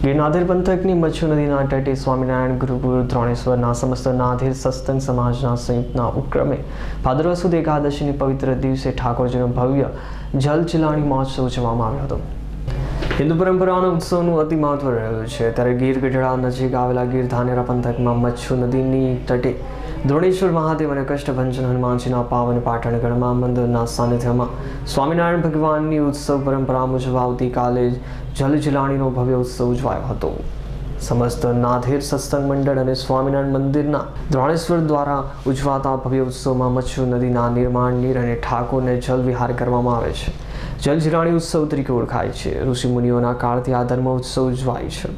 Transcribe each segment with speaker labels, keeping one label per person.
Speaker 1: ગિરનાર પંથકની મચ્છુ નદીના તટે સ્વામિનારાયણ ગુરુકુળ દ્રોણેશ્વરના સમસ્ત નાધેર સત્સંગ સમાજના સંયુક્તના ઉપક્રમે ભાદરવા સુદ એકાદશીની પવિત્ર દિવસે ઠાકોરજીનો ભવ્ય જલ ચિલાણી મહોત્સવ ઉજવવામાં આવ્યો હતો। હિન્દુ પરંપરાનો ઉત્સવનું અતિ મહત્વ રહ્યું છે, ત્યારે ગીર ગઢડા નજીક આવેલા ગીર ધાનેરા પંથકમાં મચ્છુ નદીની તટે દ્રોણેશ્વર મહાદેવ અને કષ્ટભંજન હનુમાનજીના પાવન પાટણ ગણમા મંદિરના સાનિધ્યમાં સ્વામિનારાયણ ભગવાનની ઉત્સવ પરંપરા મુજબ આવતીકાલે જલ જિલાણીનો ભવ્ય ઉત્સવ ઉજવાયો હતો। સમસ્ત નાધેર સત્સંગ મંડળ અને સ્વામિનારાયણ મંદિરના દ્રોણેશ્વર દ્વારા ઉજવાતા ભવ્ય ઉત્સવમાં મચ્છુ નદીના નિર્માણ નીર અને ઠાકોરને જલ વિહાર કરવામાં આવે છે। જલ જિલાણી ઉત્સવ તરીકે ઓળખાય છે। ઋષિ મુનિઓના કાળથી આ ધર્મ ઉત્સવ ઉજવાય છે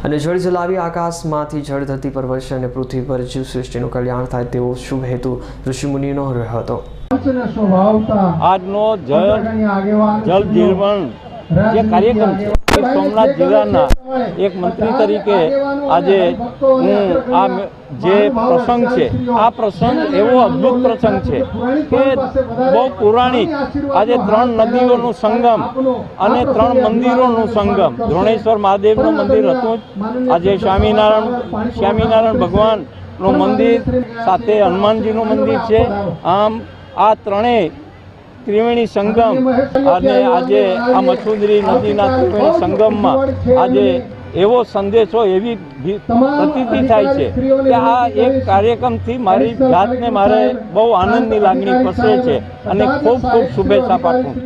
Speaker 1: અને જળ જલાવી આકાશમાંથી જળ ધરતી પર વર્ષે અને પૃથ્વી પર જીવ સૃષ્ટિનું કલ્યાણ થાય તેવો શુભ હેતુ ઋષિ મુનિનો રહ્યો હતો।
Speaker 2: આજનો જલ જીવન જે કાર્યક્રમ છે સોમનાથ જિલ્લાના એક મંત્રી તરીકે આજે હું આ જે પ્રસંગ છે આ પ્રસંગ એવો અદ્ભુત પ્રસંગ છે કે બહુ પૌરાણિક આજે 3 નદીઓનું સંગમ અને 3 મંદિરોનું સંગમ દ્રોણેશ્વર મહાદેવનું મંદિર હતું આજે સ્વામિનારાયણ ભગવાનનું મંદિર સાથે હનુમાનજીનું મંદિર છે। આમ આ ત્રણેય ત્રિવેણી સંગમ અને આજે આ મચ્છુદરી નદીના ત્રિવેણી સંગમમાં આજે એવો સંદેશો એવી પ્રતીતિ થાય છે કે આ એક કાર્યક્રમથી મારી જાતને મારે બહુ આનંદની લાગણી પ્રસરે છે અને ખૂબ ખૂબ શુભેચ્છા પાઠવું।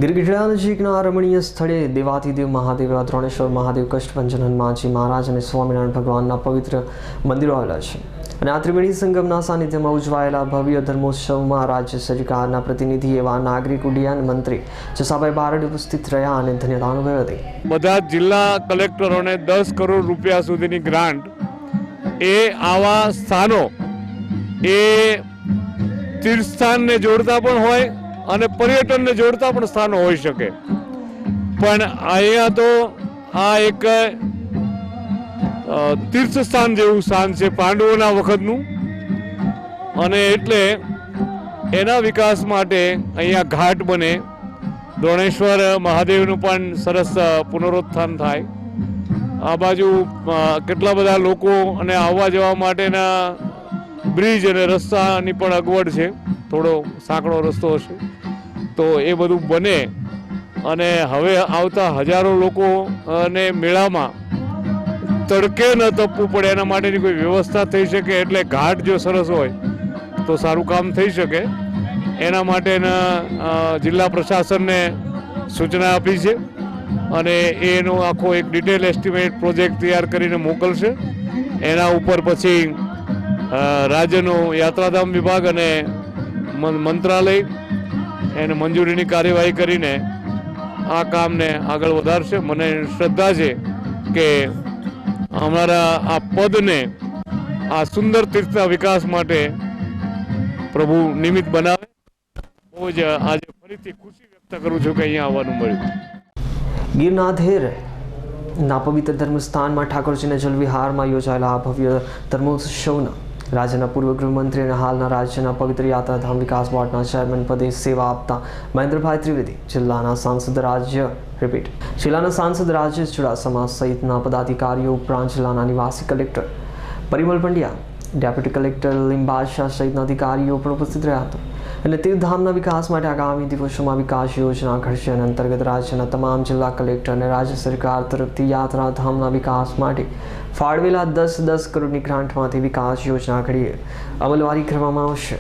Speaker 1: ગીર ગઢડા નજીકના રમણીય સ્થળે દેવાધિદેવ મહાદેવ દ્રોણેશ્વર મહાદેવ કષ્ટભંજન હનુમાનજી મહારાજ અને સ્વામિનારાયણ ભગવાનના પવિત્ર મંદિરો આવેલા છે અને આ ત્રિવેણી સંગમના સાનિધ્યમાં ઉજવાયેલા ભવ્ય ધર્મોત્સવમાં રાજ્ય સરકારના પ્રતિનિધિ એવા નાગરિક ઉડ્ડયન મંત્રી જસાભાઈ બારડ ઉપસ્થિત રહ્યા અને ધન્યતા અનુભવી હતી।
Speaker 3: બધા જિલ્લા કલેક્ટરોને 10 કરોડ રૂપિયા સુધીની ગ્રાન્ટ એ આવા સ્થાનો એ તીર્થસ્થાનને જોડતા પણ હોય અને પર્યટનને જોડતા પણ સ્થાનો હોઈ શકે, પણ અહીંયા તો આ એક તીર્થસ્થાન જેવું સ્થાન છે પાંડવોના વખતનું અને એટલે એના વિકાસ માટે અહીંયા ઘાટ બને, દ્રોણેશ્વર મહાદેવનું પણ સરસ પુનરુત્થાન થાય। આ બાજુ કેટલા બધા લોકો અને આવવા જવા માટેના બ્રિજ અને રસ્તાની પણ અગવડ છે, થોડો સાંકડો રસ્તો હશે તો એ બધું બને અને હવે આવતા હજારો લોકો અને મેળામાં તડકે ન તપવું પડે એના માટેની કોઈ વ્યવસ્થા થઈ શકે, એટલે ઘાટ જો સરસ હોય તો સારું કામ થઈ શકે। એના માટેના જિલ્લા પ્રશાસનને સૂચના આપી છે અને એનો આખો એક ડિટેલ એસ્ટિમેટ પ્રોજેક્ટ તૈયાર કરીને મોકલશે। એના ઉપર પછી રાજ્યનો યાત્રાધામ વિભાગ અને મંત્રાલય એને મંજૂરીની કાર્યવાહી કરીને આ કામને આગળ વધારશે। મને શ્રદ્ધા છે કે અમારા આ પદને આ સુંદર તીર્થના વિકાસ માટે પ્રભુ નિમિત્ત બનાવે। બહુ જ આજે ફરીથી ખુશી વ્યક્ત કરું છું કે અહીંયા આવવાનું મળ્યું।
Speaker 1: ગિરનારના પવિત્ર ધર્મસ્થાનમાં ઠાકોરજીના જલવિહારમાં યોજાયેલા આ ભવ્ય ધર્મોત્સવના રાજ્યના પૂર્વ ગૃહમંત્રી અને હાલના રાજ્યના પવિત્ર યાત્રાધામ વિકાસ બોર્ડના ચેરમેન પદે સેવા આપતા મહેન્દ્રભાઈ ત્રિવેદી, જિલ્લાના સાંસદ રાજ્ય ચુડાસમા સહિતના પદાધિકારીઓ ઉપરાંત જિલ્લાના નિવાસી collector Parimal Pandya, deputy collector Limbasha સહિતના અધિકારીઓ પણ ઉપસ્થિત રહ્યા હતા અને તીર્થધામના વિકાસ માટે આગામી દિવસોમાં વિકાસ યોજના ઘડશે અને અંતર્ગત રાજ્યના તમામ જિલ્લા કલેક્ટર અને રાજ્ય સરકાર તરફથી યાત્રાધામના વિકાસ માટે ફાળવેલા 10 કરોડની ગ્રાન્ટમાંથી વિકાસ યોજના ઘડીએ અમલવારી કરવામાં આવશે।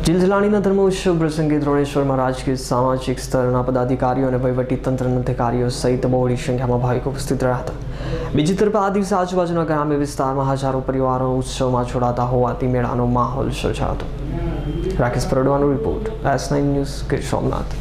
Speaker 1: જિલ્લાણીના ધર્મોત્સવ પ્રસંગે દ્રોણેશ્વરમાં રાજકીય સામાજિક સ્તરના પદાધિકારીઓ અને વહીવટી તંત્રના અધિકારીઓ સહિત બહોળી સંખ્યામાં ભાવિકો ઉપસ્થિત રહ્યા હતા। બીજી તરફ આ દિવસે આજુબાજુના ગ્રામ્ય વિસ્તારમાં હજારો પરિવારો ઉત્સવમાં જોડાતા હોવાથી મેળાનો માહોલ સર્જાયો હતો। રાકેશ પરડવાનો report, S9 news, Gir Somnath.